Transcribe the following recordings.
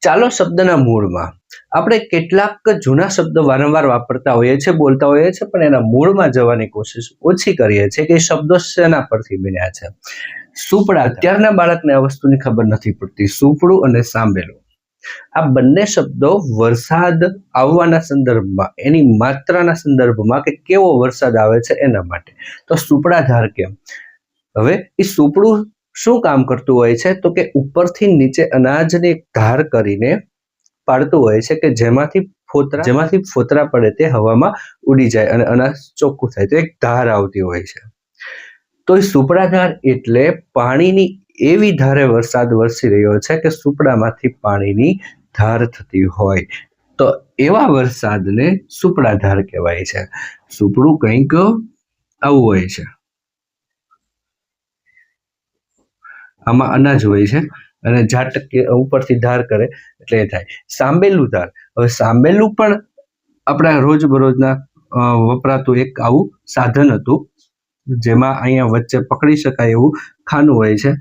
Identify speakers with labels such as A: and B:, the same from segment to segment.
A: ચાલો શબ્દના મૂળમાં આપણે કેટલાક જૂના શબ્દો વારંવાર વાપરતા હોઈએ છીએ, બોલતા હોઈએ છીએ, પણ એના મૂળમાં જવાની કોશિશ ઓછી કરીએ છીએ કે એ શબ્દો શેના પરથી બન્યા છે. સુપડા, અત્યારના બાળકને આ વસ્તુની ખબર નથી પડતી. સુપડું અને સાંભેલું, આ બંને શબ્દો વરસાદ આવવાના સંદર્ભમાં, એની માત્રાના સંદર્ભમાં કે કેવો વરસાદ આવે છે એના માટે. તો સુપડાધાર કેમ? હવે એ સુપડું શું કામ કરતું હોય છે? તો કે ઉપરથી નીચે અનાજની ધાર કરીને પાડતું હોય છે કે જેમાંથી ફોતરા પડે તે હવામાં ઉડી જાય અને અનાજ ચોખ્ખું થાય. તો એક ધાર આવતી હોય છે. તો એ સુપડાધાર એટલે પાણીની એવી ધારે વરસાદ વરસી રહ્યો છે કે સુપડામાંથી પાણીની ધાર થતી હોય. તો એવા વરસાદને સુપડાધાર કહેવાય છે. સુપડું કંઈક આવું હોય છે, આમાં અનાજ હોય છે અને ઝાટક ઉપરથી ધાર કરે એટલે એ થાય. સાંબેલું ધાર, હવે સાંબેલું પણ આપણા રોજબરોજના વપરાતું એક આવું સાધન હતું, જેમાં અહીંયા વચ્ચે પકડી શકાય એવું ખાનું હોય છે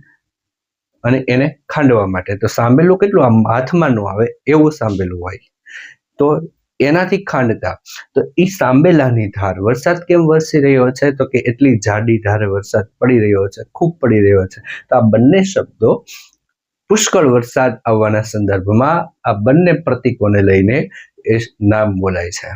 A: અને એને ખાંડવા માટે. તો સાંબેલું કેટલું આમ હાથમાં ન આવે એવું સાંબેલું હોય, તો એનાથી ખાંડતા. તો એ સાંબેલાની ધાર, વરસાદ કેમ વરસી રહ્યો છે? તો કે એટલી જાડી ધારે વરસાદ પડી રહ્યો છે, ખૂબ પડી રહ્યો છે. તો આ બંને શબ્દો પુષ્કળ વરસાદ આવવાના સંદર્ભમાં આ બંને પ્રતીકોને લઈને એ નામ બોલાય છે.